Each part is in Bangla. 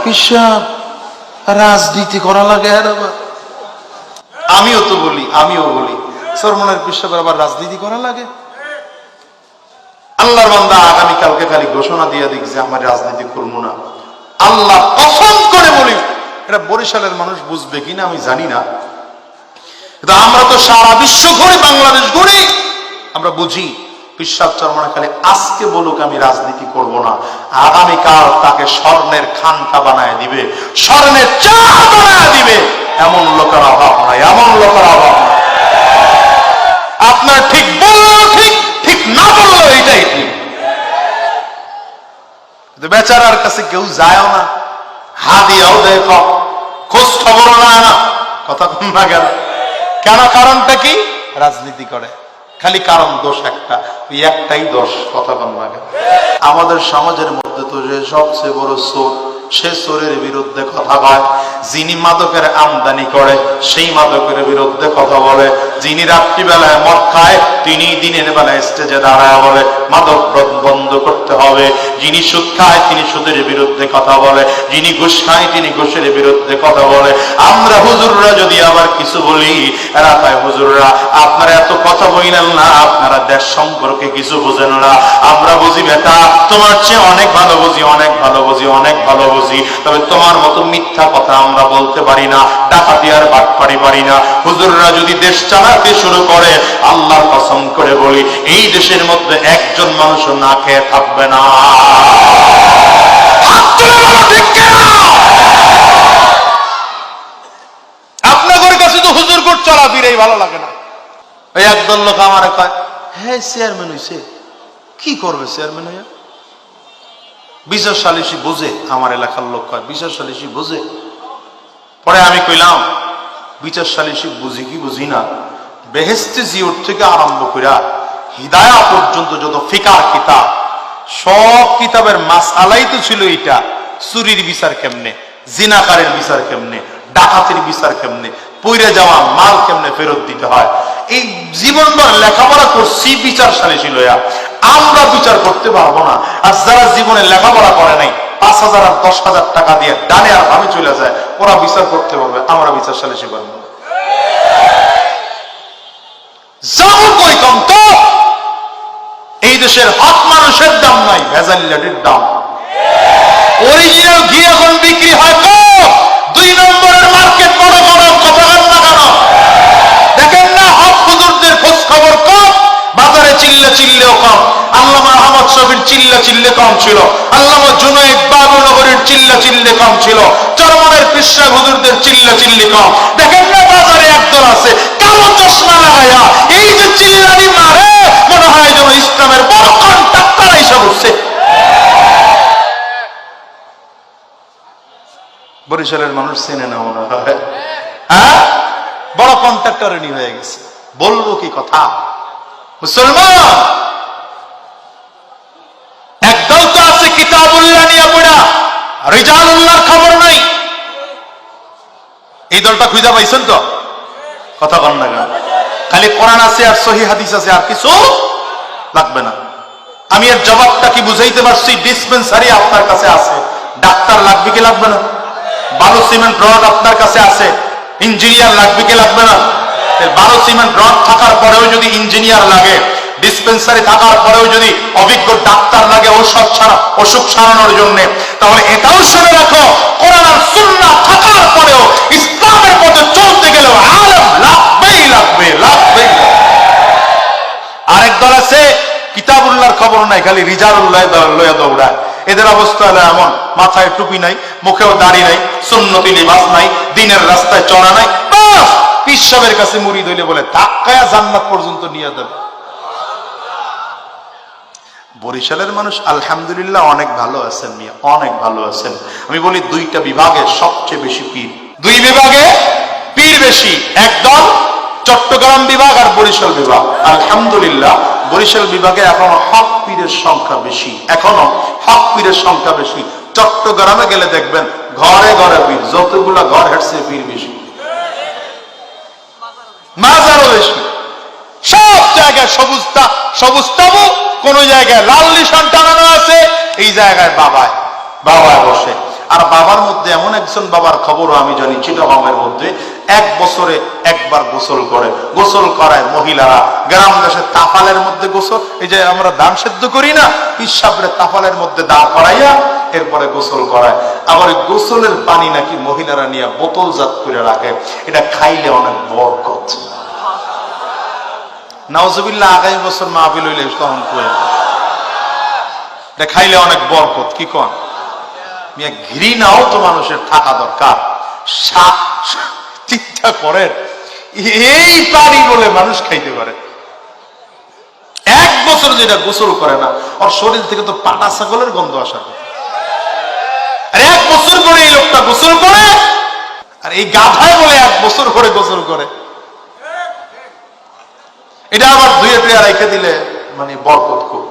পিসাব রাজনীতি করা লাগে। আমিও বলি সরমনের পিসাবের আবার রাজনীতি করা লাগে। আল্লাহর বান্দা আগামীকালকে খালি ঘোষণা দিয়ে দিক যে আমার রাজনীতি করবো না। আল্লাহ কসম করে বলি, এটা বরিশালের মানুষ বুঝবে কিনা আমি জানি না, কিন্তু আমরা তো সারা বিশ্ব ঘুরি, বাংলাদেশ ঘুরি, আমরা বুঝি পিসাব চরমনে খালি আজকে বলুক আমি রাজনীতি করব না, আগামীকাল তাকে স্বর্ণের খানকা বানায় দিবে, স্বর্ণের চা বানায় দিবে। এমন লোকের অভাব নাই, এমন লোকের অভাব নাই। আপনার ঠিক বললো ঠিক, ঠিক না বললো এটাই ঠিক। বেচারার কাছে কেউ যায়ও না, হাদিয়াও দেয় কম, খোঁজ খবর নেয় না, কথা কম না গেল কেন? কারণটা কি? রাজনীতি করে। খালি কারণ দোষ একটাই দোষ, কথা কম না গেল। আমাদের সমাজের মধ্যে তো যে সবচেয়ে বড় চোর, সে চোরের বিরুদ্ধে কথা কয়। যিনি মাদকের আমদানি করে সেই মাদকের বিরুদ্ধে কথা বলে। যিনি রাত্রিবেলায় মদ খায় তিনি দিনের বেলায় স্টেজে দাঁড়ায় বলে মাদক বন্ধ করতে হবে। যিনি সুদ খায় তিনি সুদের বিরুদ্ধে কথা বলে। যিনি ঘুষ খায় তিনি ঘুষের বিরুদ্ধে কথা বলে। আমরা হুজুররা যদি আবার কিছু বলি, এরা কয় হুজুররা আপনারা এত কথা বইলেন না, আপনারা দেশ সম্পর্কে কিছু বুঝেন না। আমরা বুঝি বেটা, তোমার চেয়ে অনেক ভালো বুঝি, অনেক ভালো বুঝি, অনেক ভালো বুঝি, তবে তোমার মতো মিথ্যা কথা আমরা বলতে পারি না, ডাকাতি আর বাটপারি পারি না। হুজুররা যদি দেশ চালাতে শুরু করে, আল্লাহর কসম করে বলি এই দেশের মধ্যে একজন মানুষ না খেয়ে থাকবে না। আপনাদের কাছে তো হুজুর কোট চলা ফিরেই ভালো লাগে না। এই একদল লোক আমার কয় হ্যাঁ চেয়ারম্যান হইছে, কি করবে চেয়ারম্যান হইয়া? বিচার সালিসি বোঝে, আমার এলাকার লোক কয় বিচার সালিসি বোঝে। পরে আমি কইলাম বিচার সালিসি বুঝি কি বুঝি না, বেহেশতে জিওর থেকে আরম্ভ কইরা হিদায়া পর্যন্ত যত ফিকার কিতাব, সব কিতাবের মাসআলাই তো ছিল এটা। চুরির বিচার কেমনে, জিনাকারের বিচার কেমনে, ডাকাতের বিচার কেমনে, পইরে যাওয়া মাল কেমনে ফেরত দিতে হয়, এই জীবনভর লেখাপড়া করছি বিচার সালিসি লইয়া। আমরা বিচার করতে পারবো না। আর যারা জীবনে লেখাপড়া করে নাই, 5,000 আর 10,000 টাকা দিয়ে ডানে আর ভাবে চলে যায়, ওরা বিচার করতে পারবে, আমরা বিচার সালিসি করবো না। তো এই দেশের হক মানুষের দাম নাই, ভেজালির দাম। অরিজিনাল ঘি এখন বিক্রি হয় তো 2 নম্বরের মার্কেট, বড় বড় কথা না কেন দেখেন না? হক হুজুরদের খোঁজ খবর কম, বাজারে চিল্লেও কম। আল্লামা আহমদ শফির চিল্লে কম ছিল, আল্লামা জুনায়েদ বাবুনগরীর চিল্লে কম ছিল, চরমনের পিসরা হুজুরদের চিল্লি কম। দেখেন না বাজারে একদল আছে কালো চশমা লাগাইয়া এই যে চিল্লানি মারে, মনে হয় যেন ইসলামের বড় কন্ট্রাক্টর এসে বসছে। বরিশালের মানুষ চেনে না মনে হয়, হ্যাঁ বড় কন্ট্রাক্টরই হয়ে গেছে। বলবো কি কথা? মুসলমান একদল তো আছে কিতাবুল্লাহ নিয়ে পড়া, রিজালুল্লাহর খবর নাই। এই দলটা খুঁজে পাইছেন তো? কথা বল না, খালি কোরআন আছে আর সহিহ হাদিস আছে, আর কিছু লাগবে না। আমি এর জবাবটা কি বুঝাইতে পারছি? ডিসপেন্সারি আপনার কাছে আছে, ডাক্তার লাগবে কি লাগবে না? বালু সিমেন্ট রড আপনার কাছে আছে, ইঞ্জিনিয়ার লাগবে কি লাগবে না? বালু সিমেন্ট রড থাকার পরেও যদি ইঞ্জিনিয়ার লাগে, ডিসপেন্সারি থাকার পরেও যদি অভিজ্ঞ ডাক্তার লাগে অসুখ সারানোর জন্য, তাহলে এটাও শুনে রাখো কোরআন আর সুন্নাহ থাকার পরেও ইসলামের পথে চলতে গেলেও আলেম লাগবেই। আরেক দল আছে কিতাবুল্লাহর খবর নাই, খালি রিজালুল্লাহ লইয়া দৌড়ায়। এদের অবস্থা হলো এমন, মাথায় টুপি নাই, মুখেও দাড়ি নাই, সুন্নতি লিবাস নাই, দিনের রাস্তায় চলা নাই, বাস পীর সাহেবের কাছে মুরিদ হইলে বলে ধাক্কায়া জান্নাত পর্যন্ত নিয়ে দেবে। বরিশালের মানুষ আলহামদুলিল্লাহ অনেক ভালো আছেন মিয়া, অনেক ভালো আছেন। আমি বলি 2টা বিভাগে সবচেয়ে বেশি পীর, 2 বিভাগে পীর বেশি, একদল চট্টগ্রাম বিভাগ আর বরিশাল বিভাগ। আলহামদুলিল্লাহ বরিশাল বিভাগে এখনো হক পীরের সংখ্যা বেশি, এখনো হক পীরের সংখ্যা বেশি। চট্টগ্রামে গেলে দেখবেন ঘরে ঘরে পীর, যতগুলা ঘর হেঁটছে পীর বেশি, মাজারও বেশি। সব জায়গায় সবুজ তাবু, কোন জায়গায় লাল নিশান টানানো আছে, এই জায়গায় বাবায় বসে। আর বাবার মধ্যে এমন একজন বাবার খবরও আমি জানি, চিটাগাংয়ের মধ্যে 1 বছরে একবার গোসল করে। গোসল করায় মহিলারা, গ্রাম দেশে তাফালের মধ্যে গোসল, এই যে আমরা দান সেদ্ধ করি না, পিসাবরে তাফালের মধ্যে দাঁড় করাইয়া এরপরে গোসল করায়। আবার গোসলের পানি নাকি মহিলারা নিয়ে বোতলজাত করে রাখে, এটা খাইলে অনেক বরকত। নাউজুবিল্লাহ, আগামী বছর মাহফিল হইলে তখন কই এটা খাইলে অনেক বরকত। কি কন মিয়া, ঘৃণাও তো মানুষের থাকা দরকার। চিন্তা করেন, এই পানি বলে মানুষ খাইতে পারে। 1 বছর যেটা গোসল করে না, ওর শরীর থেকে তো পাটা ছাগলের গন্ধ আসার কথা। আর 1 বছর করে এই লোকটা গোসল করে, আর এই গাধায় বলে 1 বছর করে গোসল করে। এটা আবার ধুয়ে টুয়ে রেখে দিলে মানে বরকত খুব।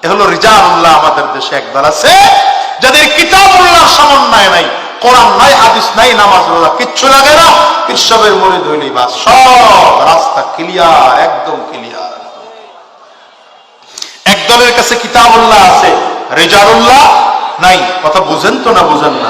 এ হলো রিজালুল্লাহ। আমাদের দেশে একদল আছে যাদের কিতাবুল্লাহ সমন্বয় নাই, কোরআন নাই, হাদিস নাই, নামাজ রোজা কিচ্ছু লাগে না, পিচ্ছবের মরিদ হইলেই বাস, সব রাস্তা ক্লিয়ার, একদম ক্লিয়ার। একদলের কাছে কিতাবুল্লাহ আছে, রিজালুল্লাহ নাই। কথা বুঝেন তো না বুঝেন না?